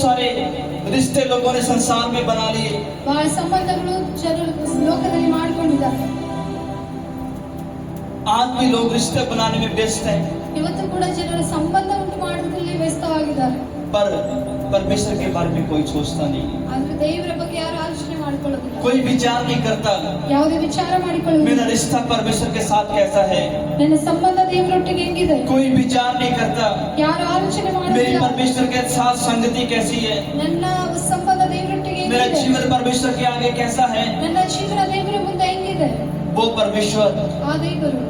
सारे रिश्ते लोगों ने संसार में बना लिए। ಬಹಳ ಸಂಬಂಧಗಳು ಜನರು ಲೋಕದಲ್ಲಿ ಮಾಡಿಕೊಂಡಿದ್ದಾರೆ. आज भी लोग रिश्ते बनाने में व्यस्त हैं, ಇವತ್ತು ಕೂಡ ಜನರು ಸಂಬಂಧ ಉಂಟು ಮಾಡುವುದರಲ್ಲಿ ವ್ಯಸ್ತವಾಗಿದ್ದಾರೆ. पर परमेश्वर के बारे में कोई सोचता नहीं, ಆದ್ರೆ ದೇವರ ಬಗ್ಗೆ ಯಾರು ಆಲೋಚನೆ ಮಾಡಿಕೊಳ್ಳೋದಿಲ್ಲ, कोई विचार नहीं करता ಯಾವುದೇ ವಿಚಾರ ಮಾಡಿಕೊಳ್ಳುವುದಿಲ್ಲ. मेरा रिश्ता परमेश्वर के साथ कैसा है, ನನ್ನ ಸಂಬಂಧ ದೇವರೊಟ್ಟಿಗೆ ಹೆಂಗಿದೆ कोई विचार नहीं करता ಯಾರು ಆಲೋಚನೆ मेरी ಮಾಡುವುದಿಲ್ಲ. परमेश्वर के साथ संगति कैसी है, ನನ್ನ संबंಧ देवರೊಟ್ಟಿಗೆ मेरा ಹೆಂಗಿದೆ, जीवन परमेश्वर के आगे कैसा है। ನನ್ನ ಜೀವನ ದೇವರ ಮುಂದೆ ಹೆಂಗಿದೆ. वो परमेश्वर ಆ ದೇವರು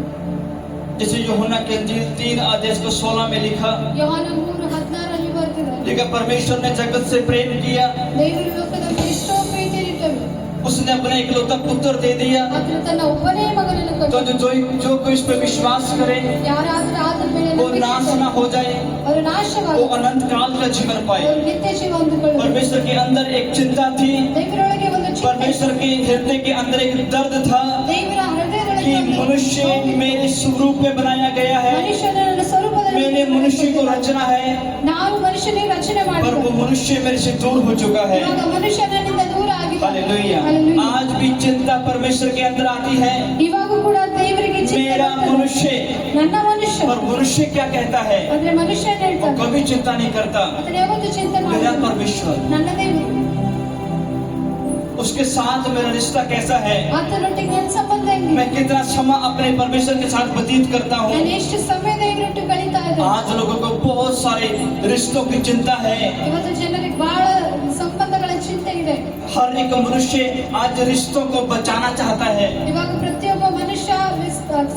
जैसे यूहन्ना के इंजील 3:16 में लिखा, ಯೋಹಾನ 3:16 ಬರ್ತಿದೆ, लेकिन परमेश्वर ने जगत से प्रेम किया, ದೇವರು ಲೋಕದ ಮೇಲೆ ಎಷ್ಟೋ ಪ್ರೀತಿಯಿಟ್ಟನು, उसने अपने इकलौता पुत्र दे दिया, ಆತನು ತನ್ನ ಒಬ್ಬನೇ ಮಗನನ್ನು तो ಕೊಟ್ಟನು. जो कोई इस पर विश्वास करे ಯಾರಾದರೂ ಆತನ ಮೇಲೆ वो ನಂಬಿಕೆ नाश ಇಟ್ಟರೆ ना हो जाए, ಅವರು वो ನಾಶವಾಗರು, अनंत काल का जीवन पाए। ಅವರು नित्य ಜೀವ ಹೊಂದಿಕೊಳ್ಳುವರು. परमेश्वर के अंदर एक चिंता थी, ದೇವರೊಳಗೆ ಒಂದು ಚಿಂತೆ, परमेश्वर के हृदय के अंदर एक दर्द था ದೇವರ ಹೃದಯದೊಳಗೆ कि ಒಂದು मनुष्य ನೋವು. मेरे स्वरूप में बनाया गया है, ಮನುಷ್ಯನ ನನ್ನ ಸ್ವರೂಪದಲ್ಲಿ मैंने मनुष्य को रचना है, ನಾವು ಮನುಷ್ಯನಿಗೆ ರಚನೆ पर ಮಾಡಿದ್ದೇವೆ. वो मनुष्य मेरे से दूर हो चुका है। ಇವಾಗ ಮನುಷ್ಯನಿಂದ ದೂರ ಆಗಿದ್ದಾನೆ. हालेलुया। हालेलुया। आज भी चिंता परमेश्वर के अंदर आती है, ಇವಾಗೂ ಕೂಡ ದೇವರಿಗೆ ಚಿಂತೆ मेरा ಬರ್ತದೆ. मनुष्य, ನನ್ನ ಮನುಷ್ಯ, पर मनुष्य क्या कहता है, ಅಂದ್ರೆ ಮನುಷ್ಯ वो ಹೇಳ್ತಾನೆ, कभी चिंता नहीं करता। ಅದನ್ನ ಯಾವತ್ತೂ ಚಿಂತೆ मेरा ಮಾಡಲ್ಲ. परमेश्वर, ನನ್ನ ದೇವರು, उसके साथ मेरा रिश्ता कैसा है, ಆತನೊಟ್ಟಿಗೆ ನನ್ನ ಸಂಬಂಧ ಹೆಂಗಿದೆ, मैं कितना समय अपने परमेश्वर के साथ व्यतीत करता हूँ। ನಾನು ಎಷ್ಟು ಸಮಯ ದೇವರೊಟ್ಟಿಗೆ ಕಳೀತಾ ಇದ್ದೇನೆ. आज लोगों को बहुत सारे रिश्तों की चिंता है, ಇವತ್ತು ಜನರಿಗೆ ಬಹಳ ಸಂಬಂಧಗಳ ಚಿಂತೆ ಇದೆ. हर एक मनुष्य आज रिश्तों को बचाना चाहता है ಇವಾಗ ಪ್ರತಿಯೊಬ್ಬ ಮನುಷ್ಯ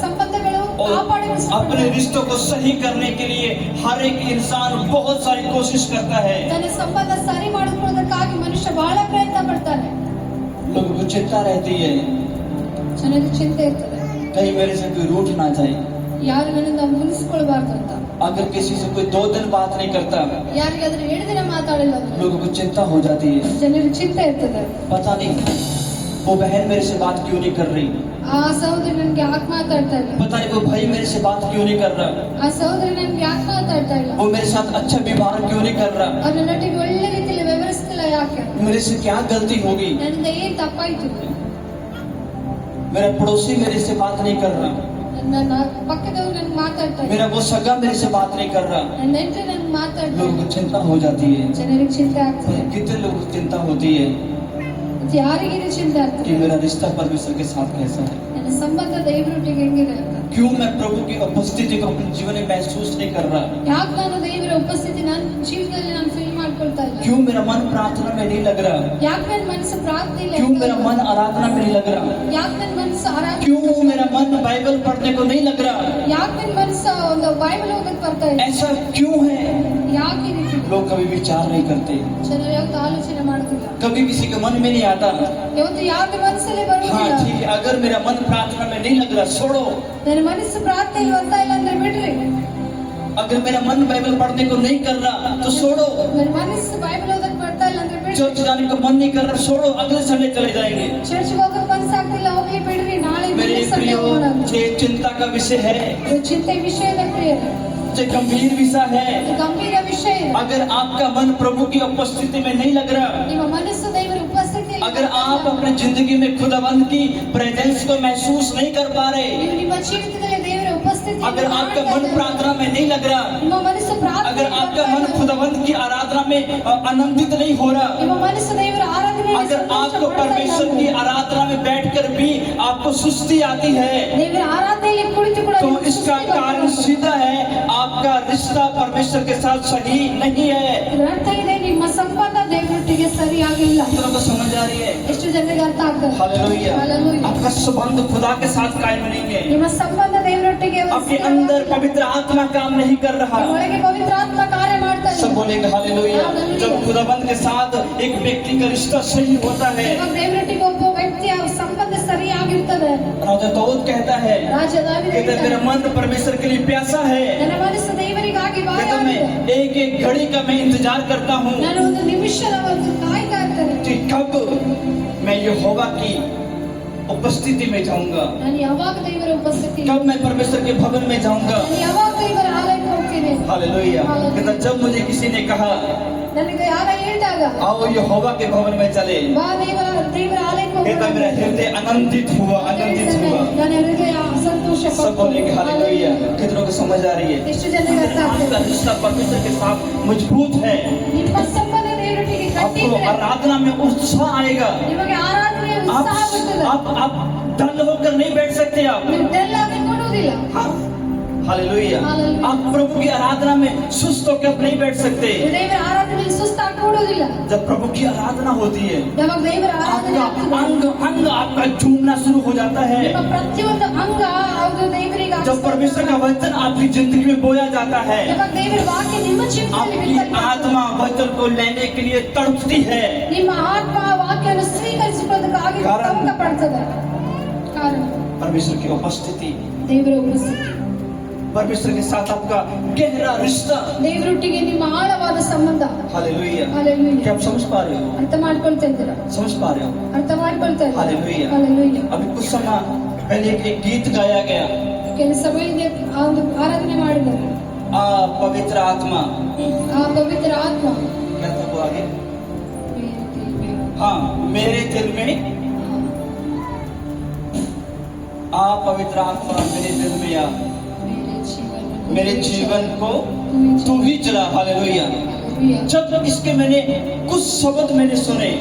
ಸಂಬಂಧಗಳು और अपने ಕಾಪಾಡಿಕೊಳ್ಳಲು रिश्तों को सही करने के लिए हर एक इंसान बहुत सारी कोशिश करता है। ತನ್ನ ಸಂಬಂಧ ಸರಿ ಮಾಡಿಕೊಳ್ಳೋದಕ್ಕಾಗಿ ಮನುಷ್ಯ ಬಹಳ ಪ್ರಯತ್ನ ಪಡ್ತಾನೆ. लोगों को चिंता रहती है ಜನರಿಗೆ ಚಿಂತೆ ಇರ್ತದೆ, कहीं मेरे से कोई रूठ ना जाए, ಯಾರು ನನ್ನಿಂದ ಮುನಿಸ್ಕೊಳ್ಬಾರ್ದು ಅಂತ. अगर किसी से कोई 2 दिन बात नहीं करता, ಯಾರಿಗಾದ್ರೂ 2 ದಿನ ಮಾತಾಡಿಲ್ಲ ಅಂದ್ರೆ लोगों को चिंता हो जाती है, ಜನರಿಗೆ ಚಿಂತೆ ಇರ್ತದೆ. पता नहीं वो बहन मेरे से बात क्यों नहीं कर रही, ಆ ಸಹೋದರಿ ನನ್ಗೆ ಯಾಕೆ ಮಾತಾಡ್ತಾ ಇಲ್ಲ, पता नहीं वो भाई मेरे से बात क्यों नहीं कर रहा, ಆ ಸಹೋದರಿ ನನ್ಗೆ ಯಾಕೆ ಮಾತಾಡ್ತಾ ಇಲ್ಲ, वो मेरे साथ अच्छा व्यवहार क्यों नहीं कर रहा, ಅವ್ರ ನನ್ನೊಟ್ಟಿಗೆ ಒಳ್ಳೆ ರೀತಿಯಲ್ಲಿ ವ್ಯವಹರಿಸ್ತಿಲ್ಲ ಯಾಕೆ, मेरे से क्या गलती होगी, ನನ್ನಿಂದ ಏನ್ ತಪ್ಪಾಯ್ತು, मेरा पड़ोसी मेरे से बात नहीं कर रहा, ನನ್ನ ಪಕ್ಕದವ್ರು ನನ್ಗೆ ಮಾತಾಡ್ತಾ ಇಲ್ಲ, मेरा वो सगा मेरे से बात नहीं कर रहा, ನನ್ನ ನೆಂಟ್ರು ನನ್ಗೆ ಮಾತಾಡ್ತಾ लोगों ಇಲ್ಲ. को चिंता हो जाती है। ಜನರಿಗೆ ಚಿಂತೆ ಆಗ್ತದೆ. कितने लोगों को चिंता होती है ಮತ್ತೆ ಯಾರಿಗೆ ಇದು ಚಿಂತೆ ಆಗ್ತದೆ, कि मेरा रिश्ता परमेश्वर के साथ कैसा है, ನನ್ನ ಸಂಬಂಧ ದೇವರೊಟ್ಟಿಗೆ ಹೆಂಗಿದೆ ಅಂತ. क्यों मैं प्रभु की उपस्थिति को अपने जीवन में महसूस नहीं कर रहा, ಯಾಕೆ ನಾನು ದೇವರ ಉಪಸ್ಥಿತಿ ನನ್ನ ಜೀವಿತದಲ್ಲಿ ನಾನು ಫೀಲ್ ಮಾಡ್ಕೊಳ್ತಾ ಇಲ್ಲ, क्यों मेरा मन प्रार्थना में नहीं लग रहा, ಯಾಕೆ ನನ್ನ ಮನಸ್ಸು ಪ್ರಾರ್ಥನೆಯಲ್ಲಿ क्यों मेरा मन आराधना में नहीं लग रहा, ಯಾಕೆ ನನ್ನ ಮನಸ್ಸು ಆರಾಧನೆ, क्यों मेरा मन बाइबल पढ़ने को नहीं लग रहा, ಯಾಕೆ ನನ್ನ ಮನಸ್ಸು ಒಂದು ಬೈಬಲ್ ಓದಕ್ಕೆ ಬರ್ತಾ ಇಲ್ಲ, ऐसा क्यों है। ಯಾಕೆ ಈ ರೀತಿ लोग कभी विचार नहीं करते, ಜನರು ಯಾಕೆ ಆಲೋಚನೆ ಮಾಡುದಿಲ್ಲ, कभी किसी के मन में नहीं आता, ಇವತ್ತು ಯಾಕೆ ಮನಸ್ಸಲ್ಲಿ हाँ ಬರುವುದಿಲ್ಲ. ठीक है, अगर मेरा मन प्रार्थना में नहीं लग रहा छोड़ो, ನನ್ನ ಮನಸ್ಸು ಪ್ರಾರ್ಥನೆಯಲ್ಲಿ ಬರ್ತಾ ಇಲ್ಲ ಅಂದ್ರೆ ಬಿಡ್ರಿ, अगर मेरा मन बाइबल पढ़ने को नहीं कर रहा तो छोड़ो, ನನ್ನ ಮನಸ್ಸು ಬೈಬಲ್ ಓದಕ್ಕೆ ಬರ್ತಾ ಇಲ್ಲ ಅಂದ್ರೆ ಬಿಡ್ರಿ, चर्च जाने को मन नहीं कर रहा छोड़ो, अगले संडे चले जाएंगे। ಚರ್ಚ್ಗೆ ಹೋಗಕ್ಕೆ ಮನಸ್ಸಾಗ್ತಿಲ್ಲ, ಹೋಗ್ಲಿ ಬಿಡ್ರಿ, ನಾಳೆ मेरे ಮುಂದಿನ ಸಂಡೆ प्रियो, ಹೋಗೋಣ. ये चिंता का विषय है, ಇದು ಚಿಂತೆ ವಿಷಯದ ಪ್ರಿಯರೇ, ये गंभीर विषय है। ಇದು ಗಂಭೀರ ವಿಷಯ ಇದೆ. अगर आपका मन प्रभु की उपस्थिति में नहीं लग रहा, ನಿಮ್ಮ ಮನಸ್ಸು ದೇವರ ಉಪಸ್ಥಿತಿಯಲ್ಲಿ अगर आप अपने जिंदगी में खुदावंद की प्रेजेंस को महसूस नहीं कर पा रहे, ನೀವು ನಿಮ್ಮ ಜೀವಿತದಲ್ಲಿ ದೇವರ ಉಪಸ್ಥಿತಿ, अगर आपका मन प्रार्थना में नहीं लग रहा, ನಿಮ್ಮ ಮನಸ್ಸು ಪ್ರಾರ್ಥನೆ, अगर आपका मन खुदावंद की आराधना में आनंदित नहीं हो रहा, ನಿಮ್ಮ ಮನಸ್ಸು ದೇವರ ಆರಾಧನೆಯಲ್ಲಿ अगर आपको परमेश्वर की आराधना में बैठकर भी आपको सुस्ती आती है, ದೇವರ ಆರಾಧನೆಯಲ್ಲಿ ಕುಳಿತು ಕೂಡ तो ನಿಮಗೆ इसका ಸುಸ್ತಿ कारण ಬರ್ತದೆ. सीधा है, आपका रिश्ता परमेश्वर के साथ सही नहीं है। ಇದರ ಅರ್ಥ ಇದೆ, ನಿಮ್ಮ ಸಂಬಂಧ ದೇವರೊಟ್ಟಿಗೆ सरियागिಲ್ಲ. कितनों को समझ आ रही है? ಎಷ್ಟು ಜನರಿಗೆ ಅರ್ಥ ಆಗ್ತದೆ? हालेलुया। हालेलुया। आपका संबंध खुदा के साथ कायम नहीं है, ನಿಮ್ಮ ಸಂಬಂಧ ದೇವರೊಟ್ಟಿಗೆ आपके अंदर पवित्र आत्मा काम नहीं कर रहा। ಒಳಗೆ ಪವಿತ್ರ ಆತ್ಮ ಕಾರ್ಯ ಮಾಡ್ತಾ सब ಇದೆ. बोलेंगे हालेलुया। जब खुदाबंद के साथ एक व्यक्ति का रिश्ता सही होता है, ಇವಾಗ ದೇವರೊಟ್ಟಿಗೆ ಒಬ್ಬ ವ್ಯಕ್ತಿಯ ಸಂಬಂಧ ಸರಿಯಾಗಿರ್ತದೆ. राजा दाऊद कहता है, ರಾಜ ದಾವೀದ कहता है, मेरा ಹೇಳ್ತಾನೆ, मन परमेश्वर के लिए प्यासा है, ನನ್ನ ಮನಸ್ಸು ದೇವರಿಗಾಗಿ कहता ಬಾಯಾಗಿದೆ. मैं एक एक घड़ी का मैं इंतजार करता हूँ ನಾನು ಒಂದು ನಿಮಿಷದ ಒಂದು ಕಾಯ್ತಾ ಇರ್ತೇನೆ. कि कब मैं यहोवा की उपस्थिति में जाऊंगा, ನಾನು ಯಾವಾಗ ದೇವರ ಉಪಸ್ಥಿತಿ, कब मैं परमेश्वर के भवन में जाऊंगा। ನಾನು ಯಾವಾಗ ದೇವರ ಆಲಯಕ್ಕೆ ಹೋಗ್ತೀನಿ। हालेलुया। कहता जब मुझे किसी ने कहा ನನಗೆ ಯಾರ ಹೇಳಿದಾಗ आओ यहोवा के भवन में चले, ಬಾ ದೇವರ ಆಲಯಕ್ಕೆ कहता ಹೋಗೋಣ, मेरा हृदय आनंदित हुआ, आनंदित हुआ। ನನ್ನ ಹೃದಯ ಸಂತೋಷ सब बोलेंगे हालेलुया। कितनों को समझ आ रही है? ಎಷ್ಟು ಜನರಿಗೆ ಅರ್ಥ आपका ಆಗ್ತದೆ? रिश्ता परमेश्वर के साथ मजबूत है, ನಿಮ್ಮ ಸಂಬಂಧ ದೇವರೊಟ್ಟಿಗೆ आपको ಗಟ್ಟಿದ್ರೆ आराधना में उत्साह आएगा। ನಿಮಗೆ ಆರಾಧನೆಯ आप ಉತ್ಸಾಹ ಬರ್ತದೆ, आप दंड होकर नहीं बैठ सकते आप। ನೀವು ತೆಳ್ಳಾಗಿ ಕೊಡುವುದಿಲ್ಲ। हाँ, हालेलुया। हालेलुया। आप प्रभु की आराधना में सुस्त होकर आप नहीं बैठ सकते। ದೇವರ ಆರಾಧನೆಯಲ್ಲಿ ಸುಸ್ತಾಗಿ ಕೊಡುವುದಿಲ್ಲ। जब प्रभु की आराधना होती है, ಯಾವಾಗ ದೇವರ ಆರಾಧನೆ आपका ಆಗ್ತದೆ, अंग अंग आपका झूमना शुरू हो जाता है। ನಿಮ್ಮ ಪ್ರತಿಯೊಂದು ಅಂಗ ಅದು ದೇವರಿಗೆ जब परमेश्वर का वचन आपकी जिंदगी में बोया जाता है, ಯಾವಾಗ ದೇವರ ವಾಕ್ಯ ನಿಮ್ಮ ಜೀವಿತದಲ್ಲಿ आपकी ಬಿತ್ತಲ್ಪಡುತ್ತದೆ, आत्मा वचन को लेने के लिए तड़पती है। ನಿಮ್ಮ ಆತ್ಮ ವಾಕ್ಯವನ್ನು ಸ್ವೀಕರಿಸಿಕೊಳ್ಳೋದಕ್ಕಾಗಿ ಕಾರಣ. ತವಕ ಪಡ್ತದೆ। ಕಾರಣ परमेश्वर की उपस्थिति, ದೇವರ ಉಪಸ್ಥಿತಿ, परमेश्वर के साथ आपका गहरा रिश्ता। ದೇವರೊಟ್ಟಿಗೆ ನಿಮ್ಮ ಆಳವಾದ ಸಂಬಂಧ। हालेलुया। हालेलुया। क्या आप समझ पा रहे हो? ಅರ್ಥ ಮಾಡ್ಕೊಳ್ತಾ ಇದ್ದೀರಾ? समझ पा रहे हो? ಅರ್ಥ ಮಾಡ್ಕೊಳ್ತಾ ಇದ್ದೀರಾ? हालेलुया। ಹಾಲೆಲೂಯಾ। अभी कुछ समय पहले एक गीत गाया गया, ಕೆಲವು ಸಮಯದಿಂದ ಆ ಒಂದು ಆರಾಧನೆ ಮಾಡಿದರು, आ पवित्र आत्मा, ಆ ಪವಿತ್ರ ಆತ್ಮ क्या था वो आगे? हाँ, मेरे दिल में आ पवित्र आत्मा मेरे दिल में आ, मेरे जीवन को तू ही चला। हालेलुया। जब इसके मैंने कुछ शब्द मैंने सुने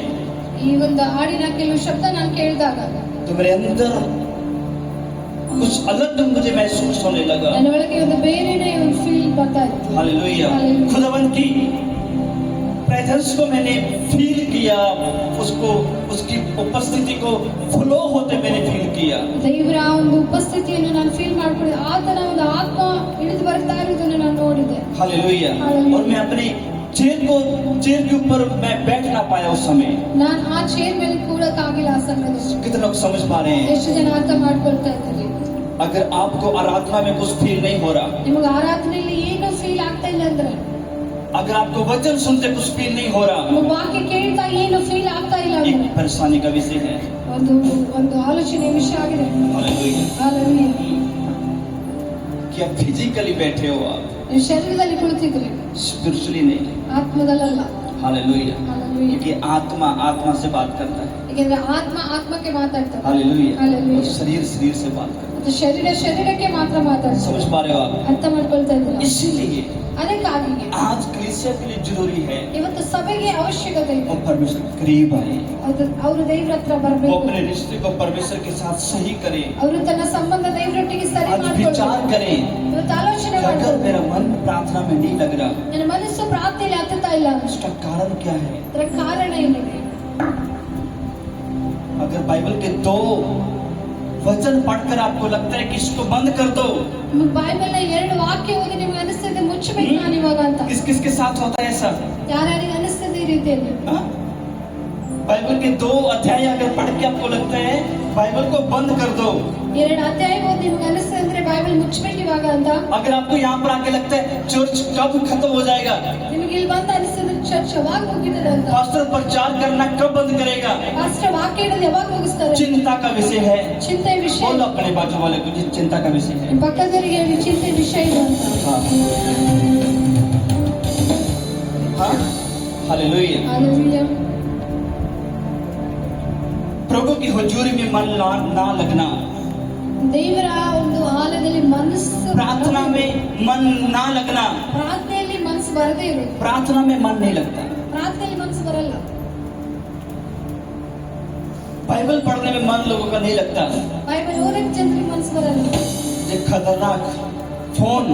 ಈ ಒಂದು ಹಾಡಿನ ಕೆಲವು ಶಬ್ದ ನಾನು ಕೇಳಿದಾಗ तो मेरे अंदर कुछ अलग मुझे महसूस होने लगा। ನನ್ನ ಒಳಗೆ ಒಂದು ಬೇರೆನೇ ಒಂದು ಫೀಲ್ ಬರ್ತಾ ಇತ್ತು। हालेलुया। हालेलुया। खुदावन की प्रेजेंस को मैंने फील किया, उसको उसकी उपस्थिति को फ्लो होते मैंने फील किया। ದೇವರ ಆ ಒಂದು ಉಪಸ್ಥಿತಿಯನ್ನು ನಾನು ಫೀಲ್ ಮಾಡ್ಕೊಂಡಿದ್ದೆ, ಆತನ ಒಂದು ಆತ್ಮ ಇಳಿದು ಬರ್ತಾ ಇರುವುದನ್ನು ನಾನು ನೋಡಿದೆ। हालेलुया। हालेलुया। और मैं अपने चेयर के ऊपर मैं बैठ ना पाया उस समय। ನಾನು ಆ ಚೇರ್ ಮೇಲೆ ಕೂಡಕ್ಕಾಗಿಲ್ಲ ಆ ಸಮಯದಲ್ಲಿ। कितने लोग समझ पा रहे हैं? ಎಷ್ಟು ಜನ ಅರ್ಥ ಮಾಡ್ಕೊಳ್ತಾ ಇದ್ದಾರೆ? अगर आपको आराधना में कुछ फील नहीं हो रहा, ನಿಮಗೆ ಆರಾಧನೆಯಲ್ಲಿ ಏನು ಫೀಲ್ ಆಗ್ತಾ ಇಲ್ಲ ಅಂದ್ರೆ, अगर आपको वचन सुनते कुछ फील नहीं हो रहा, ನಿಮಗೆ ವಾಕ್ಯ ಕೇಳ್ತಾ ಏನು ಫೀಲ್ ಆಗ್ತಾ ಇಲ್ಲ एक ಅಂದ್ರೆ, परेशानी का विषय है। ಒಂದು ಒಂದು ಆಲೋಚನೆ ವಿಷಯ ಆಗಿದೆ। हालेलुया। ಹಾಲೆಲೂಯಾ। कि आप फिजिकली बैठे हो, आप ನೀವು ಶರೀರದಲ್ಲಿ ಕುಳಿತಿದ್ರಿ, स्पिरिचुअली नहीं। ಆತ್ಮದಲ್ಲ। हालेलुया। हालेलुया। क्योंकि आत्मा आत्मा से बात करता है। ಯಾಕಂದ್ರೆ ಆತ್ಮ ಆತ್ಮಕ್ಕೆ ಮಾತಾಡ್ತದೆ, हालेलुया। हालेलुया। और शरीर शरीर से बात करता ಮತ್ತು ಶರೀರ ಶರೀರಕ್ಕೆ ಮಾತ್ರ है। ಮಾತಾಡ್ತದೆ। समझ पा रहे हो आप? ಅರ್ಥ ಮಾಡ್ಕೊಳ್ತಾ ಇದ್ದೀರಾ? इसीलिए ಅದಕ್ಕಾಗಿ आज कलीसिया के लिए जरूरी है ಇವತ್ತು ಸಭೆಗೆ ಅವಶ್ಯಕತೆ ಇದೆ, वो परमेश्वर के करीब आए, ಅವರು ದೇವರ ಹತ್ರ वो ಬರಬೇಕು, अपने रिश्ते को परमेश्वर के साथ सही करे। ಅವರು ತನ್ನ ಸಂಬಂಧ ದೇವರೊಟ್ಟಿಗೆ ಸರಿ आज विचार ಮಾಡ್ಕೊಳ್ಬೇಕು। करें ಇವತ್ತು ಆಲೋಚನೆ कि अगर ಮಾಡ್ಬೇಕು, मेरा मन प्रार्थना में नहीं लग रहा, ನನ್ನ ಮನಸ್ಸು ಪ್ರಾರ್ಥನೆಯಲ್ಲಿ ಹತ್ತುತ್ತಾ ಇಲ್ಲ, उसका कारण क्या है? ಅದರ ಕಾರಣ ಏನಿದೆ? अगर बाइबल के 2 वचन पढ़कर आपको लगता है कि इसको बंद कर दो, ನಿಮಗೆ ಬೈಬಲ್ನ 2 ವಾಕ್ಯ ಓದಿ ನಿಮಗೆ ಅನಿಸ್ತದೆ ಮುಚ್ಚಬೇಕು ನಾನು ಇವಾಗ ಅಂತ, किस किस के साथ होता है ऐसा? ಯಾರ್ಯಾರಿಗೆ ಅನಿಸ್ತದೆ ಈ ರೀತಿಯಲ್ಲಿ? हाँ? बाइबल के 2 अध्याय अगर पढ़ के आपको लगता है बाइबल को बंद कर दो, 2 ಅಧ್ಯಾಯ ಓದಿ ನಿಮಗೆ ಅನಿಸ್ತದೆ ಅಂದ್ರೆ ಬೈಬಲ್ ಮುಚ್ಚಬೇಕು ಇವಾಗ ಅಂತ, अगर आपको यहाँ पर आके लगता है चर्च कब खत्म हो जाएगा, ನಿಮಗೆ ಇಲ್ಲಿ ಬಂದ ಅನಿಸ್ತದೆ ಚರ್ಚ್ ಯಾವಾಗ ಮುಗಿತದೆ ಅಂತ, पास्टर प्रचार करना कब बंद करेगा, ಪಾಸ್ಟರ್ ವಾಕ್ಯ ಹೇಳೋದು ಯಾವಾಗ ಮುಗಿಸ್ತಾರೆ? चिंता का विषय है। ಚಿಂತೆ ವಿಷಯ, बोलो अपने बाजू वाले को, ये चिंता का विषय है। ನಿಮ್ಮ ಪಕ್ಕದವರಿಗೆ ಹೇಳಿ ಚಿಂತೆ ವಿಷಯ ಇದೆ ಅಂತ। हाँ, हाँ, हालेलुया। ಹಾಲೆಲೂಯಾ। प्रभु की हुजूरी में मन ना लगना, ದೇವರ ಒಂದು ಆಲಯದಲ್ಲಿ ಮನಸ್ಸು, प्रार्थना में मन ना लगना, ಪ್ರಾರ್ಥನೆಯಲ್ಲಿ ಮನಸ್ಸು ಬರದೇ ಇರೋದು, प्रार्थना में मन नहीं लगता, ಪ್ರಾರ್ಥನೆಯಲ್ಲಿ ಮನಸ್ಸು ಬರಲ್ಲ, बाइबल पढ़ने में मन लोगों का नहीं लगता, ಬೈಬಲ್ ಓದಕ್ಕೆ ಜನರಿಗೆ ಮನಸ್ಸು ಬರಲ್ಲ, ये खतरनाक फोन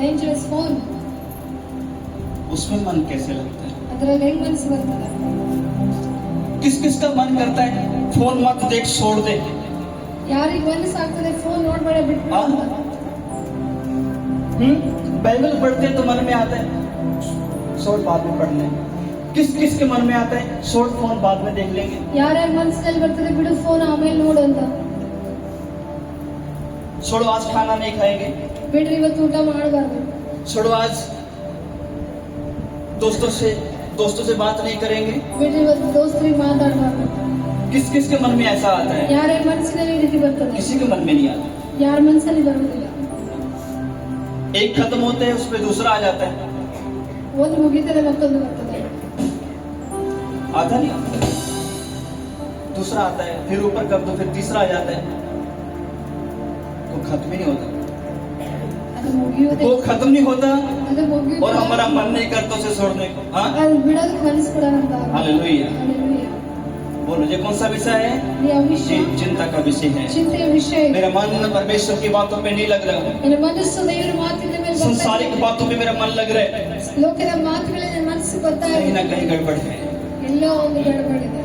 ಡೇಂಜರಸ್ ಫೋನ್ उसमें मन कैसे लगता है? ಅದರಲ್ಲಿ ಹೆಂಗ್ ಮನಸ್ಸು ಬರ್ತದೆ? किस किस का मन करता है फोन मत देख छोड़ दे? ಯಾರಿಗೆ ಮನಸ್ಸು ಆಗ್ತದೆ ಫೋನ್ ನೋಡ್ಬೇಡ ಬಿಟ್ಬಿಡು हाँ? ಅಂತ? बाइबल पढ़ते हैं तो मन में आता है शॉर्ट बाद में पढ़ लेंगे, किस किस के मन में आता है शॉर्ट फोन बाद में देख लेंगे। ಯಾರ್ಯಾರ ಮನಸ್ಸಿನಲ್ಲಿ ಬರ್ತದೆ ಬಿಡು ಫೋನ್ ಆಮೇಲೆ ನೋಡು ಅಂತ? छोड़ो आज खाना नहीं खाएंगे, ಬಿಡ್ರಿ ಇವತ್ತು ಊಟ ಮಾಡಬಾರ್ದು, छोड़ो आज दोस्तों से बात नहीं करेंगे, ಬಿಡ್ರಿ ಇವತ್ತು ದೋಸ್ತರಿಗೆ ಮಾತಾಡಬಾರ್ದು, किस किस के मन में ऐसा आता है? ಯಾರ್ಯಾರ ಮನಸ್ಸಿನಲ್ಲಿ ಈ ರೀತಿ ಬರ್ತದೆ? किसी के मन में नहीं आता। ಯಾರ ಮನಸ್ಸಲ್ಲಿ ಬರುವುದಿಲ್ಲ. एक खत्म होते है, उस पे दूसरा आ जाता है। ಒಂದು ಮುಗಿದರೆ ಮತ್ತೊಂದು ಬರ್ತದೆ. आता नहीं आता, दूसरा आता है, फिर ऊपर कर दो, फिर तीसरा आ जाता है, तो खत्म ही नहीं होता। ಅದು ಮುಗಿಯುವುದೇ वो खत्म नहीं होता ಅದು ಮುಗಿಯುವುದು और हमारा मन नहीं करता उसे छोड़ने को। हाँ, ಅದು ಬಿಡೋದಕ್ಕೆ ಮನಸ್ಸು ಕೊಡಲ್ಲ ಅಂತ. हालेलुया। Hallelujah. बोलो, ये कौन सा विषय है? ये विषय ये चिंता का विषय है। ಚಿಂತೆಯ ವಿಷಯ. मेरा मन परमेश्वर की बातों पे नहीं लग रहा है, ನನ್ನ ಮನಸ್ಸು ದೇವರ ಮಾತಿನ ಮೇಲೆ ಬರ್ತಾ ಇದೆ. संसारिक बातों पे मेरा मन लग रहा है, ಲೋಕದ ಮಾತುಗಳಲ್ಲಿ ನನ್ನ ಮನಸ್ಸು ಬರ್ತಾ कहीं ಇದೆ. ना कहीं गड़बड़ है। ಎಲ್ಲೋ ಒಂದು ಗಡಬಡಿದೆ.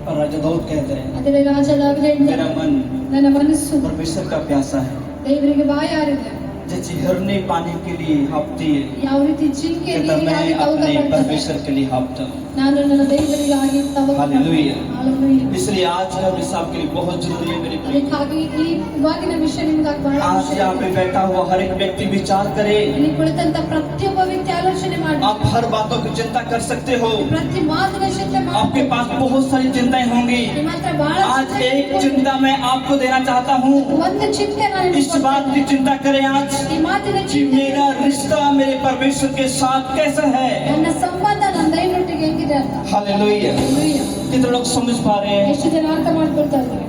और राजा दाऊद कहता है, ಆದರೆ ರಾಜ ದಾವೀದ मेरा ಹೇಳ್ತಾನೆ, मन ನನ್ನ ಮನಸ್ಸು परमेश्वर का प्यासा है। ದೇವರಿಗೆ ಬಾಯಾರಿದೆ. जैसे हिरने पानी के लिए हाँफती है, ಯಾವ ರೀತಿ ಜಿಂಕೆ कहता ನೀರಿಗಾಗಿ मैं अपने ತವಕ ಪಡ್ತದೆ, परमेश्वर के लिए हाँफता हूँ। ನಾನು ನನ್ನ ದೇವರಿಗಾಗಿ ತವಕ ಪಡ್ತೇನೆ. हालेलुया। Hallelujah. इसलिए आज का विषय आपके लिए बहुत जरूरी है मेरे प्रिय। ಅದಕ್ಕಾಗಿ ಈ ಇವಾಗಿನ ವಿಷಯ ನಿಮಗಾಗಿ ಬಹಳ आज ಅವಶ್ಯಕ. यहाँ पे बैठा हुआ हर एक व्यक्ति विचार करे। ಇಲ್ಲಿ ಕುಳಿತಂತ ಪ್ರತಿಯೊಬ್ಬ ವ್ಯಕ್ತಿ ಆಲೋಚನೆ ಮಾಡಿ आप हर बातों की चिंता कर सकते हो, ಪ್ರತಿ ಮಾತಿನ ಚಿಂತೆ आपके ಮಾಡಿ. पास बहुत सारी चिंताएं होंगी। ನಿಮ್ಮ ಹತ್ರ ಬಹಳ आज ಚಿಂತೆ एक ಇದೆ. चिंता मैं आपको देना चाहता हूँ। ಒಂದು ಚಿಂತೆ ನಾನು ನಿಮಗೆ इस बात की चिंता करें आज ಈ ಮಾತಿನ कि ಚಿಂತೆ मेरा रिश्ता मेरे परमेश्वर के साथ कैसा है। ನನ್ನ ಸಂಬಂಧ ನನ್ನ ದೇವರೊಟ್ಟಿಗೆ ಹೆಂಗಿದೆ ಅಂತ. हालेलुया। Hallelujah. कितने लोग समझ पा रहे हैं? ಎಷ್ಟು ಜನ ಅರ್ಥ ಮಾಡ್ಕೊಳ್ತಾ ಇದ್ದಾರೆ?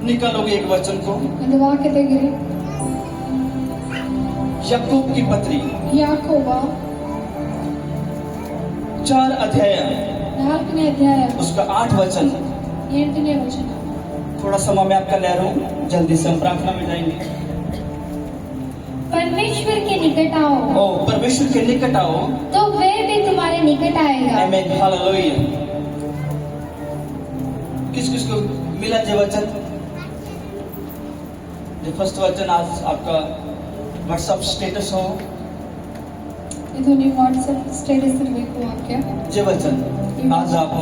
निकालोगे एक वचन को, ಒಂದು ವಾಕ್ಯ ತೆಗಿರಿ. याकूब की पत्री ಯಾಕೋಬ 4 अध्याय, 4ನೇ ಅಧ್ಯಾಯ उसका 8 वचन। 8ನೇ ವಚನ. थोड़ा समय मैं आपका ले रहा हूँ, जल्दी से हम प्रार्थना में जाएंगे। परमेश्वर के निकट आओ ओ परमेश्वर के निकट आओ, तो वह भी तुम्हारे निकट आएगा। आमीन, हालेलुया। किस किस को मिला ये वचन? ये फर्स्ट वचन आज आपका व्हाट्सएप स्टेटस हो, ಇದು ನೀವು ವಾಟ್ಸ್ಆಪ್ ಸ್ಟೇಟಸ್ ಇರಬೇಕು ವಾಕ್ಯ. ये वचन आज आप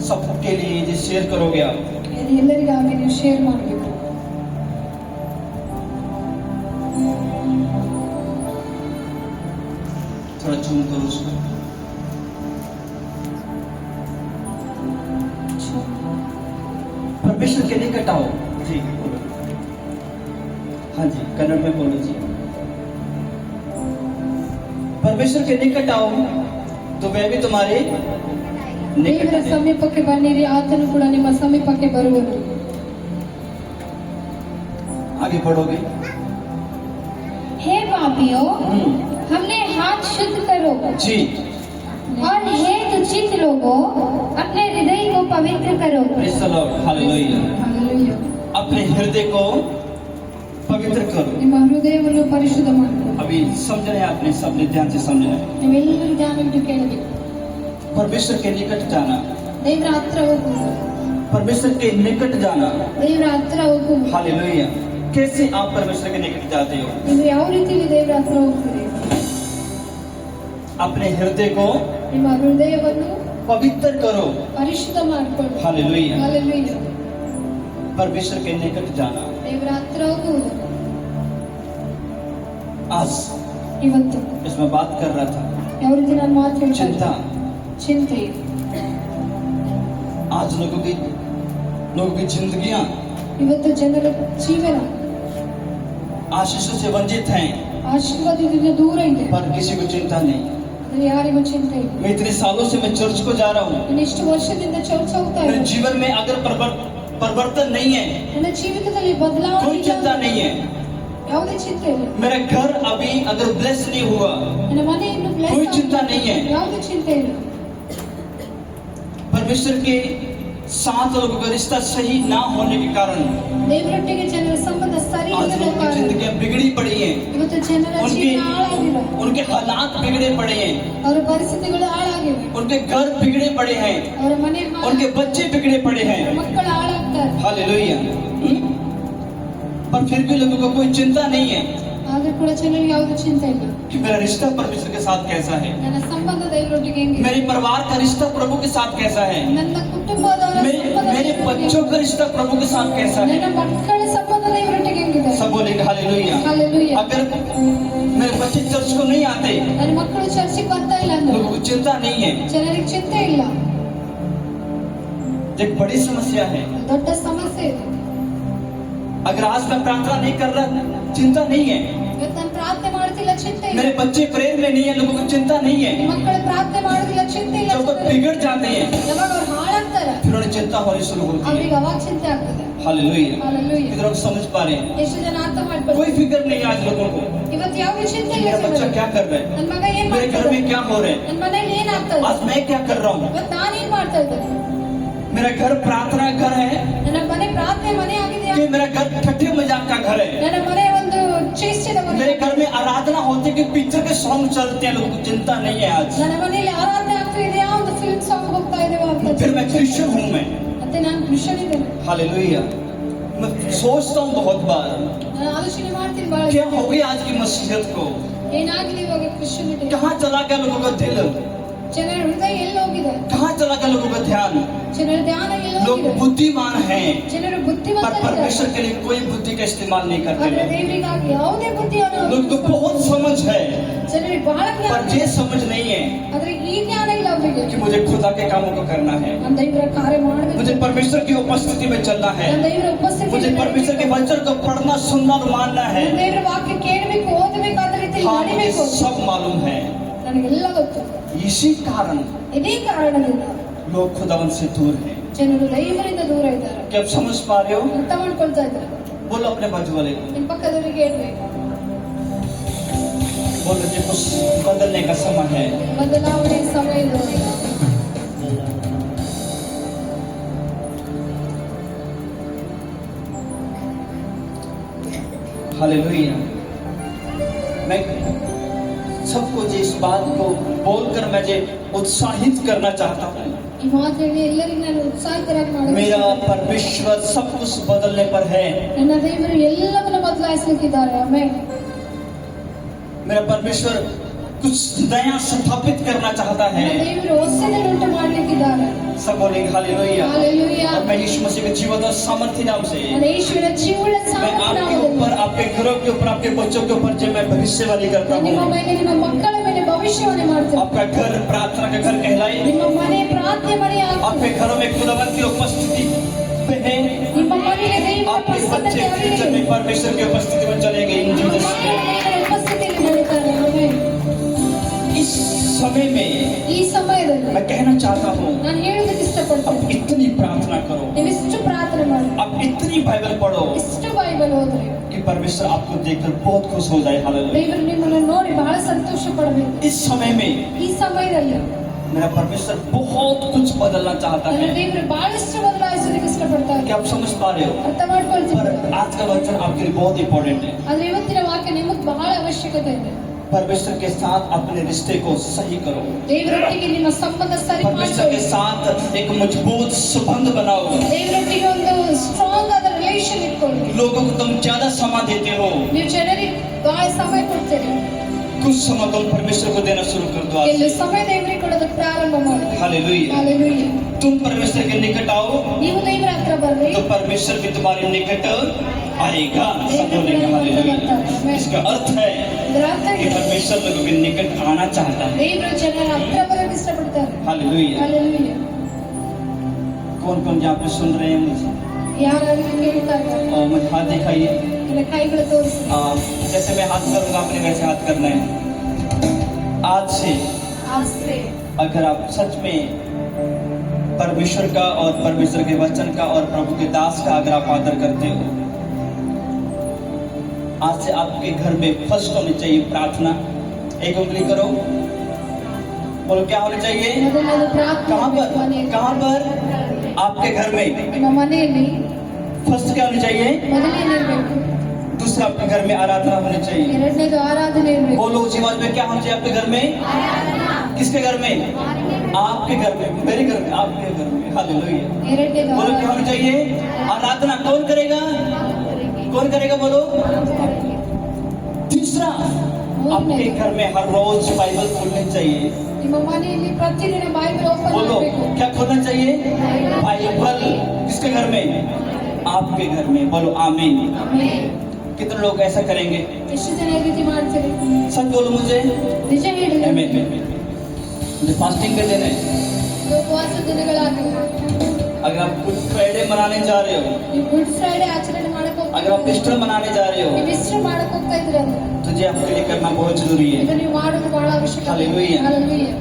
सबके लिए ये शेयर करोगे आप। ಇದು ಎಲ್ಲರಿಗಾಗಿ ನೀವು ಶೇರ್ ಮಾಡಬೇಕು. थोड़ा झूम करो उसको। परमेश्वर के निकट आओ जी, बोलो। हाँ जी, कन्नड़ में बोलो जी। परमेश्वर के निकट आओ तो वह भी तुम्हारे निकट ದೇವರ है। ಸಮೀಪಕ್ಕೆ ಬನ್ನಿರಿ, ಆತನು ಕೂಡ ನಿಮ್ಮ ಸಮೀಪಕ್ಕೆ ಬರುವನು. आगे बढ़ोगे। हे पापियों, हमने हाथ शुद्ध करो, जी, और हे दुचित लोगों, अपने हृदय को पवित्र करो। Praise the Lord, hallelujah. Hallelujah. अपने हृदय को पवित्र करो। ನಿಮ್ಮ ಹೃದಯವನ್ನು ಪರಿಶುದ್ಧ ಮಾಡಿಕೊಳ್ಳಿ. अभी समझ रहे हैं, आपने सबने ध्यान से समझना है। ನೀವೆಲ್ಲರೂ ಧ್ಯಾನವಿಟ್ಟು ಕೇಳಬೇಕು. परमेश्वर के निकट जाना, ದೇವರ ಹತ್ರ ಹೋಗುವುದು, परमेश्वर के निकट जाना, ದೇವರ ಹತ್ರ ಹೋಗುವುದು. हालेलुया। कैसे आप परमेश्वर के निकट जाते हो? ನೀವು ಯಾವ ರೀತಿಯಲ್ಲಿ ದೇವರ ಹತ್ರ ಹೋಗ್ತೀರಿ? अपने हृदय को ನಿಮ್ಮ ಹೃದಯವನ್ನು पवित्र करो, ಪರಿಶುದ್ಧ ಮಾಡಿಕೊಳ್ಳಿ. हालेलुया। Hallelujah. परमेश्वर के निकट जाना। ದೇವರ ಹತ್ರ ಹೋಗುವುದು. आज ಇವತ್ತು इसमें बात कर रहा था, ಯಾವ ರೀತಿ ನಾನು ಮಾತು ಹೇಳ್ತಾ चिंता। ಚಿಂತೆ. आज लोगों की जिंदगियां ಇವತ್ತು ಜನರ ಜೀವನ आशीषों से वंचित हैं, ಆಶೀರ್ವಾದದಿಂದ ದೂರ ಇದೆ. पर किसी को चिंता नहीं। ಆದರೆ ಯಾರಿಗೂ ಚಿಂತೆ ಇಲ್ಲ. मैं इतने सालों से मैं चर्च को जा रहा हूँ, ನಾನು ಇಷ್ಟು ವರ್ಷದಿಂದ ಚರ್ಚ್ ಹೋಗ್ತಾ मेरे ಇದ್ದೀನಿ. जीवन में अगर परिवर्तन नहीं है, ನನ್ನ ಜೀವಿತದಲ್ಲಿ ಬದಲಾವಣೆ कोई चिंता ಇಲ್ಲ. नहीं है। ಯಾವುದೇ ಚಿಂತೆ ಇಲ್ಲ. मेरा घर अभी अगर ब्लेस नहीं हुआ, ನನ್ನ ಮನೆ ಇನ್ನು bless कोई ಆಗಿಲ್ಲ. चिंता नहीं है। ಯಾವುದೇ ಚಿಂತೆ ಇಲ್ಲ. परमेश्वर के साथ लोगों का रिश्ता सही ना होने के कारण ದೇವರೊಟ್ಟಿಗೆ ಜನರ ಸಂಬಂಧ ಸರಿ आज ಇಲ್ಲದ लोगों की ಕಾರಣ जिंदगियां बिगड़ी पड़ी हैं, ಇವತ್ತು ಜನರ उनके ಜೀವನ ಹಾಳಾಗಿಲ್ಲ. उनके हालात बिगड़े पड़े हैं, ಅವರ ಪರಿಸ್ಥಿತಿಗಳು ಹಾಳಾಗಿವೆ. उनके घर बिगड़े पड़े हैं, ಅವರ ಮನೆ उनके बच्चे बिगड़े पड़े हैं। ಮಕ್ಕಳು ಹಾಳಾಗ್ತಾರೆ. हालेलुया। पर फिर भी लोगों को कोई चिंता नहीं है ಆದ್ರೂ ಕೂಡ ಜನರಿಗೆ ಯಾವುದೇ ಚಿಂತೆ ಇಲ್ಲ. कि मेरा रिश्ता परमेश्वर के साथ कैसा है, ನನ್ನ ಸಂಬಂಧ ದೇವರೊಟ್ಟಿಗೆ ಹೆಂಗಿದೆ, मेरे परिवार का रिश्ता प्रभु के साथ कैसा है, ನನ್ನ ಕುಟುಂಬದವರ ಸಂಬಂಧ मेरे ದೇವರೊಟ್ಟಿಗೆ बच्चों का रिश्ता प्रभु के साथ कैसा है। ನನ್ನ ಮಕ್ಕಳ ಸಂಬಂಧ ದೇವರೊಟ್ಟಿಗೆ ಹೆಂಗಿದೆ. सब बोलेंगे हालेलुया। Hallelujah. अगर मेरे बच्चे चर्च को नहीं आते, ನನ್ನ ಮಕ್ಕಳು ಚರ್ಚಿಗೆ ಬರ್ತಾ ಇಲ್ಲ ಅಂದ್ರೆ लोगों को चिंता नहीं है। ಜನರಿಗೆ ಚಿಂತೆ ಇಲ್ಲ. एक बड़ी समस्या है। ದೊಡ್ಡ ಸಮಸ್ಯೆ ಇದೆ. अगर आज मैं प्रार्थना नहीं कर रहा, चिंता नहीं है। ಇವತ್ತು ನಾನು ಪ್ರಾರ್ಥನೆ ಮಾಡ್ತಿಲ್ಲ, ಚಿಂತೆ ಇಲ್ಲ. मेरे बच्चे प्रेयर में नहीं है, लोगों को चिंता नहीं है। ಮಕ್ಕಳು ಪ್ರಾರ್ಥನೆ ಮಾಡೋದಿಲ್ಲ, ಚಿಂತೆ ಇಲ್ಲ. जब वो बिगड़ जाते हैं, ಯಾವಾಗ ಅವ್ರು ಹಾಳಾಗ್ತಾರೆ फिर उन्हें चिंता होनी शुरू होती है। ಅವ್ರಿಗೆ ಅವಾಗ ಚಿಂತೆ ಆಗ್ತದೆ. हालेलुया। ಹಾಲೆಲೂಯಾ. कितने लोग समझ पा रहे हैं? ಎಷ್ಟು ಜನ ಅರ್ಥ ಮಾಡ್ತಾರೆ? कोई फिक्र नहीं है आज लोगों को। ಇವತ್ತು ಯಾವ ಚಿಂತೆ ಇಲ್ಲ. मेरा बच्चा क्या कर रहा है, ನನ್ನ ಮಗ ಏನ್ मेरे घर ಮಾಡ್ತಾನೆ, में क्या हो रहा है, ನನ್ನ ಮನೇಲಿ ಏನಾಗ್ತದೆ, आज मैं क्या कर रहा हूँ। ಇವತ್ತು ನಾನೇನ್ ಮಾಡ್ತಾ ಇದ್ದೇನೆ. मेरा घर प्रार्थना घर है ನನ್ನ ಮನೆ ಪ್ರಾರ್ಥನೆ ಮನೆ ಆಗಿದೆಯಾ, कि मेरा घर ठट्ठे मजाक का घर है। ನನ್ನ ಮನೆ ಒಂದು ಚೇಷ್ಟೆದ ಮನೆ. मेरे घर में आराधना होती है कि पिक्चर के सॉन्ग चलते हैं, लोगों को चिंता नहीं है आज। ನನ್ನ ಮನೆಯಲ್ಲಿ ಆರಾಧನೆ ಆಗ್ತಿದೆಯಾ, ಒಂದು ಫಿಲ್ಮ್ ಸಾಂಗ್ ಹೋಗ್ತಾ ಇದೆಯಾ ಅಂತ. फिर मैं क्रिश्चियन हूँ मैं। ಮತ್ತೆ ನಾನು ಕ್ರಿಶ್ಚಿಯನ್ ಇದ್ದೇನೆ. हालेलुया। मैं सोचता हूँ बहुत बार, ನಾನು ಆಲೋಚನೆ ಮಾಡ್ತೀನಿ ಬಹಳ. क्या हो गई आज की मसीहत को, ಏನಾಗಿದೆ ಇವಾಗ ಕ್ರಿಶ್ಚಿಯನಿಟಿ? कहाँ चला गया लोगों का दिल, ಜನರ ಹೃದಯ ಎಲ್ಲಿ ಹೋಗಿದೆ, कहाँ चला गया लोगों का ध्यान। ಜನರ ಧ್ಯಾನ ಎಲ್ಲಿ लोग ಹೋಗಿದೆ. बुद्धिमान हैं ಜನರು पर ಬುದ್ಧಿವಂತರಿದ್ದಾರೆ, परमेश्वर के लिए कोई बुद्धि का इस्तेमाल नहीं करते ಆದರೆ हैं। ದೇವರಿಗಾಗಿ ಯಾವುದೇ ಬುದ್ಧಿಯನ್ನು लोग तो बहुत समझ है ಜನರಿಗೆ ಬಹಳ ಜ್ಞಾನ पर ಇದೆ. ये समझ नहीं है ಆದ್ರೆ ಈ ಜ್ಞಾನ ಇಲ್ಲ ಅವರಿಗೆ. कि मुझे खुदा के कामों को करना है, ನಮ್ಮ ದೇವರ ಕಾರ್ಯ ಮಾಡಬೇಕು, मुझे परमेश्वर की उपस्थिति में चलना है, ನಮ್ಮ ದೇವರ ಉಪಸ್ಥಿತಿ, मुझे परमेश्वर के वचन को पढ़ना सुनना और मानना है। ನಮ್ಮ ದೇವರ ವಾಕ್ಯ ಕೇಳಬೇಕು, ಓದಬೇಕು, ಅದೇ ರೀತಿ हाँ, मुझे ಮಾಡಬೇಕು. सब मालूम है। ನನಗೆಲ್ಲ ಗೊತ್ತು. इसी कारण ಇದೇ ಕಾರಣದಿಂದ लोग खुदावन से दूर हैं। ಜನರು ದೇವರಿಂದ ದೂರ ಇದ್ದಾರೆ. क्या आप समझ पा रहे हो? ಅರ್ಥ ಮಾಡ್ಕೊಳ್ತಾ ಇದ್ದಾರೆ. बोलो अपने बाजू वाले को, ನಿಮ್ ಪಕ್ಕದವರಿಗೆ ಹೇಳ್ಬೇಕು, बोलो जी कुछ बदलने का समय है। ಬದಲಾವಣೆ ಸಮಯ ಇದೆ. हालेलुया। मैं सबको जी इस बात को बोलकर मैं जी उत्साहित करना चाहता हूँ। ಈ ಮಾತಲ್ಲಿ ಎಲ್ಲರಿಗೂ ನಾನು ಉತ್ಸಾಹಿತರಾಗಿ मेरा ಮಾಡಬೇಕು. परमेश्वर सब कुछ बदलने पर है। ನನ್ನ ದೇವರು ಎಲ್ಲವನ್ನ ಬದಲಾಯಿಸಲಿಕ್ಕಿದ್ದಾರೆ. ಆಮೆನ್. मेरा परमेश्वर कुछ नया स्थापित करना चाहता है। ನನ್ನ ದೇವರು ಹೊಸದನ್ನು ಉಂಟು ಮಾಡಲಿಕ್ಕಿದ್ದಾರೆ. सब बोलेंगे हालेलुया। हालेलुया। और मैं यीशु मसीह के जीवन और सामर्थ्य नाम से ನನ್ನ ಯೇಸುವಿನ ಜೀವನ मैं आपके ಸಾಮರ್ಥ್ಯವನ್ನು ऊपर, आपके घरों के ऊपर, आपके बच्चों के ऊपर जो मैं भविष्यवाणी करता ನಿಮ್ಮ हूँ। ಮೇಲೆ, ನಿಮ್ಮ ಮಕ್ಕಳ ಮೇಲೆ ಭವಿಷ್ಯವಾಣಿ ಮಾಡ್ತೇನೆ. आपका घर प्रार्थना का घर कहलाए, ನಿಮ್ಮ ಮನೆ ಪ್ರಾರ್ಥನೆ ಮನೆ आपके ಆಗ್ತದೆ. घरों में खुदावन की उपस्थिति पे है। ನಿಮ್ಮ ಮನೆಯಲ್ಲಿ ದೇವರ आपके ಪ್ರಸನ್ನತೆ बच्चे फ्यूचर ಆಗಿದೆ. में परमेश्वर की उपस्थिति में चलेंगे इन ನಿಮ್ಮ जीसस ಮಕ್ಕಳು ದೇವರ ಉಪಸ್ಥಿತಿಯಲ್ಲಿ ನಡೀತಾರೆ. ಆಮೆನ್. इस समय में ಈ ಸಮಯದಲ್ಲಿ मैं कहना चाहता हूँ, ನಾನು ಹೇಳೋದಕ್ಕೆ अब ಇಷ್ಟಪಡ್ತೇನೆ, इतनी प्रार्थना करो, ನೀವು ಇಷ್ಟು ಪ್ರಾರ್ಥನೆ ಮಾಡಿ, अब इतनी बाइबल पढ़ो ಇಷ್ಟು ಬೈಬಲ್ ಓದ್ರಿ, कि परमेश्वर आपको देखकर बहुत खुश हो जाए। हालेलुया। ದೇವರು ನಿಮ್ಮನ್ನು ನೋಡಿ ಬಹಳ ಸಂತೋಷ ಪಡಬೇಕು. इस समय में ಈ ಸಮಯದಲ್ಲಿ मेरा परमेश्वर बहुत कुछ बदलना चाहता ನನ್ನ है। ದೇವರು ಬಹಳಷ್ಟು ಬದಲಾಯಿಸೋದಕ್ಕೆ ಇಷ್ಟಪಡ್ತಾ क्या ಇದ್ದಾರೆ. आप समझ पा रहे हो? ಅರ್ಥ ಮಾಡ್ಕೊಳ್ತೀನಿ. पर आज का वचन आपके लिए बहुत इंपॉर्टेंट है। ಆದ್ರೆ ಇವತ್ತಿನ ವಾಕ್ಯ ನಿಮಗೆ ಬಹಳ ಅವಶ್ಯಕತೆ ಇದೆ. परमेश्वर के साथ अपने रिश्ते को सही करो। ದೇವರೊಟ್ಟಿಗೆ ನಿಮ್ಮ ಸಂಬಂಧ ಸರಿ परमेश्वर के ಮಾಡ್ಕೊಳ್ಳಿ. साथ एक मजबूत संबंध बनाओ। ದೇವರೊಟ್ಟಿಗೆ ಒಂದು ಸ್ಟ್ರಾಂಗ್ ಆದ ರಿಲೇಶನ್ ಇಟ್ಕೊಳ್ಳಿ. लोगों को तुम ज्यादा समय देते हो, ನೀವು ಜನರಿಗೆ ಬಹಳ ಸಮಯ ಕೊಡ್ತೀರಿ. कुछ समय तुम परमेश्वर को देना शुरू कर दो आज ಕೆಲವು से। ಸಮಯ ದೇವರಿಗೆ ಕೊಡೋದಕ್ಕೆ ಪ್ರಾರಂಭ ಮಾಡಿ. हालेलुया। ಹಾಲೆಲೂಯಾ. तुम परमेश्वर के निकट आओ ನೀವು ದೇವರ ಹತ್ರ ಬರ್ರಿ, तो परमेश्वर भी तुम्हारे निकट आएगा। सब बोलेंगे हालेलुया। इसका अर्थ है ಇದರ ಅರ್ಥ कि ಇದೆ, परमेश्वर लोगों के निकट आना चाहता है। ದೇವರು ಜನರ ಹತ್ರ ಬರೋಕೆ ಇಷ್ಟಪಡ್ತಾರೆ. हालेलुया। ಹಾಲೆಲೂಯಾ. कौन कौन यहाँ पे सुन रहे हैं मुझे? ಯಾರಾದ್ರೂ ಕೇಳ್ತಾ ಇದ್ದಾರೆ, मुझे हाथ दिखाइए। ನನ್ನ ಕೈಗಳು ತೋರಿಸಿ. जैसे मैं हाथ करूंगा आपने वैसे हाथ करना है। आज से ಆಸ್ರೆ अगर आप सच में परमेश्वर का और परमेश्वर के वचन का और प्रभु के दास का अगर आप आदर करते हो, आज से आपके घर में फर्स्ट होनी चाहिए प्रार्थना। एक उंगली करो, बोलो क्या होनी चाहिए? ಮೊದಲನೇದು ಪ್ರಾರ್ಥನೆ. कहाँ पर? ಮನೆಯಲ್ಲಿ. कहाँ पर? आपके घर में ನಿಮ್ಮ ಮನೆಯಲ್ಲಿ फर्स्ट क्या होनी चाहिए? ಮೊದಲನೇದಿರಬೇಕು. दूसरा आपके घर में आराधना होनी चाहिए। ಎರಡನೇದು ಆರಾಧನೆ ಇರಬೇಕು. बोलो उसी आवाज में क्या होना चाहिए आपके घर में? किसके घर में? आपके घर में, मेरे घर में, आपके घर में। हालेलुया। ಎರಡನೇದು बोलो क्या होनी चाहिए? आराधना कौन करेगा? कौन करेगा बोलो? तीसरा, आपके घर में हर रोज बाइबल खोलनी चाहिए। ನಿಮ್ಮ मನೆಯಲ್ಲಿ ಪ್ರತಿದಿನ ಬೈಬಲ್ ಓಪನ್ बोलो ಮಾಡಬೇಕು. क्या खोलना चाहिए? बाइबल। किसके घर में? आपके घर में। बोलो आमीन। ಆಮೆನ್. कितने लोग ऐसा करेंगे? ಎಷ್ಟು ಜನ ಈ ರೀತಿ ಮಾಡ್ತಾರೆ? सच बोलो मुझे। ನಿಜ ಹೇಳಿ. आमीन। मुझे फास्टिंग के दिन है। ಇದು ಉಪವಾಸ ದಿನಗಳಾಗಿವೆ. अगर आप गुड फ्राइडे मनाने जा रहे हो, ನೀವು ಗುಡ್ ಫ್ರೈಡೆ ಆಚರಣೆ ಮಾಡಕ್ अगर आप ईस्टर मनाने जा रहे ನೀವು हो, ಇಸ್ಟರ್ ಮಾಡಕ್ ಹೋಗ್ತಾ ಇದ್ದೀರಾ ಅಂದ್ರೆ तो ये आपके लिए करना बहुत जरूरी है। ಇದು ನೀವು ಮಾಡೋದು ಬಹಳ ಅವಶ್ಯಕ. Hallelujah. Hallelujah.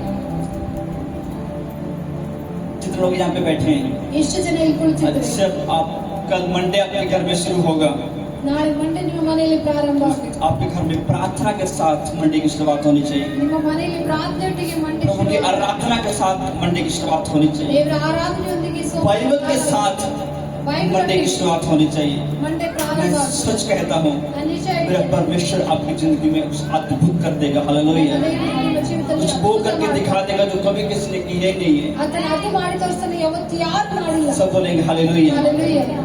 जितने लोग यहाँ पे बैठे हैं, ಎಷ್ಟು ಜನ ಇಲ್ಲಿ ಕುಳಿತಿದ್ದಾರೆ? अच्छा आप कल मंडे आपके घर में शुरू होगा। ನಾಳೆ ಮಂಡೆ ನಿಮ್ಮ ಮನೆಯಲ್ಲಿ ಪ್ರಾರಂಭ ಆಗುತ್ತೆ. आपके घर में प्रार्थना के साथ मंडे की शुरुआत होनी चाहिए। ನಿಮ್ಮ ಮನೆಯಲ್ಲಿ ಪ್ರಾರ್ಥನೆಯೊಟ್ಟಿಗೆ ಮಂಡೆ प्रभु की आराधना के साथ मंडे की शुरुआत होनी चाहिए। ದೇವರ ಆರಾಧನೆಯೊಂದಿಗೆ बाइबल के साथ मंडे की शुरुआत होनी चाहिए। ಮಂಡೆ मैं ಪ್ರಾರಂಭ ಆಗುತ್ತೆ. सच कहता हूँ, ನಾನು ನಿಜ मेरा ಹೇಳ್ತೇನೆ. परमेश्वर आपकी जिंदगी में उस अद्भुत कर देगा। हालेलुया। ನಿಮ್ಮ ಜೀವಿತದಲ್ಲಿ कुछ वो करके दिखा देगा जो कभी किसी ने किया ही नहीं है। ಆತನ ಅದು ಮಾಡಿ ತೋರಿಸ್ತಾನೆ ಯಾವತ್ತು ಯಾರು ಮಾಡಿಲ್ಲ. सब बोलेंगे हालेलुया। Hallelujah.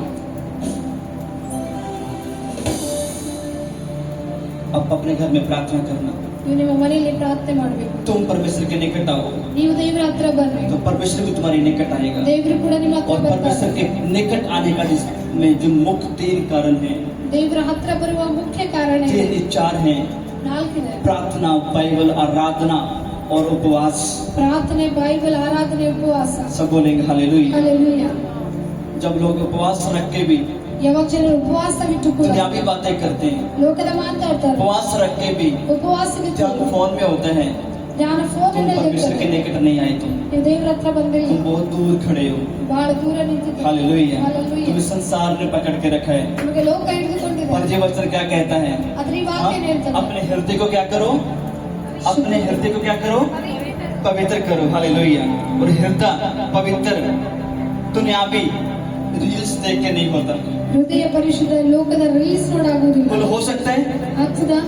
अब अपने घर में प्रार्थना करना, ನೀವು ನಿಮ್ಮ ಮನೆಯಲ್ಲಿ ಪ್ರಾರ್ಥನೆ ಮಾಡಬೇಕು. तुम परमेश्वर के निकट आओ ನೀವು ದೇವರ ಹತ್ರ ಬರ್ರಿ. तो परमेश्वर भी तुम्हारे निकट आएगा। ದೇವರು ಕೂಡ ನಿಮ್ಮ ಹತ್ರ और ಬರ್ತಾರೆ. परमेश्वर के निकट आने का जिसमें जो मुख्य 3 कारण है, ದೇವರ ಹತ್ರ ಬರುವ ಮುಖ್ಯ ಕಾರಣ 4 हैं: ನಾಲ್ಕಿದೆ. प्रार्थना, बाइबल, आराधना और उपवास। ಪ್ರಾರ್ಥನೆ, ಬೈಬಲ್, ಆರಾಧನೆ, ಉಪವಾಸ. सब बोलेंगे हालेलुया। Hallelujah. जब लोग उपवास रख के भी ಯಾವಾಗ ಜನರು ಉಪವಾಸ ಬಿಟ್ಟು ಕೂಡ दुनियावी बातें करते हैं, ಲೋಕದ ಮಾತಾಡ್ತಾರೆ. उपवास रख के भी ಉಪವಾಸ ಬಿಟ್ಟು जब फोन में होते हैं, ಧ್ಯಾನ ಫೋನ್ तुम परमेश्वर के निकट नहीं आए, ನೀವು ದೇವರ ಹತ್ರ ಬಂದಿಲ್ಲ. तुम बहुत दूर खड़े हो। ಬಹಳ ದೂರ ನಿಂತಿದ್ದೀರಿ. हालेलुया। Hallelujah. तुम्हें संसार ने पकड़ के रखा है। ನಿಮಗೆ ಲೋಕ ಹಿಡಿದುಕೊಂಡಿದೆ. पर ये वचन क्या कहता है? ಆದ್ರೆ ಈ हाँ? ವಾಕ್ಯ ಏನ್ ಹೇಳ್ತದೆ? अपने हृदय को क्या करो? अपने हृदय को क्या करो? पवित्र करो। हालेलुया। और हृदय पवित्र दुनियावी रील्स देख के नहीं होता। ಹೃದಯ ಪರಿಶುದ್ಧ ಲೋಕದ ರೀಲ್ಸ್ ನೋಡಾಗುವುದಿಲ್ಲ. बोलो हो सकता है? ಆಗ್ತದಾ?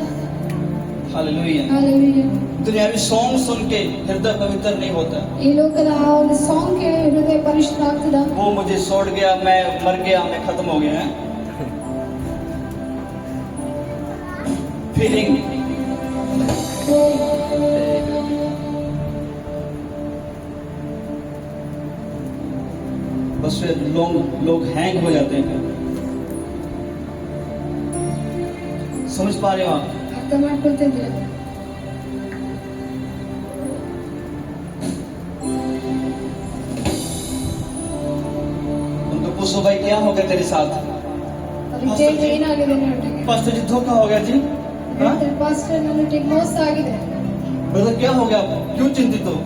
हालेलुया। Hallelujah. दुनियावी सॉन्ग सुन के हृदय पवित्र नहीं होता। ಈ ಲೋಕದ ಆ ಒಂದು ಸಾಂಗ್ ಕೇಳಿ ಹೃದಯ ಪರಿಶುದ್ಧ ಆಗ್ತದಾ? वो मुझे छोड़ गया, मैं मर गया, मैं खत्म हो गया। फीलिंग बस फिर लोग हैंग हो जाते हैं। समझ पा रहे हो आप? ಅರ್ಥ ಮಾಡ್ಕೊಳ್ತಿದ್ದೀರಾ? उनको पूछो भाई क्या हो गया तेरे साथ? ಅವ್ರಿಗೆ ಕೇಳಿ ಏನಾಗಿದೆ ನೋಡ್ರಿ. पास्टर जी धोखा हो गया जी। हाँ? ಪಾಸ್ಟರ್ ನನ್ನೊಟ್ಟಿಗೆ ಮೋಸ ಆಗಿದೆ. ब्रदर क्या हो गया? क्यों चिंतित हो?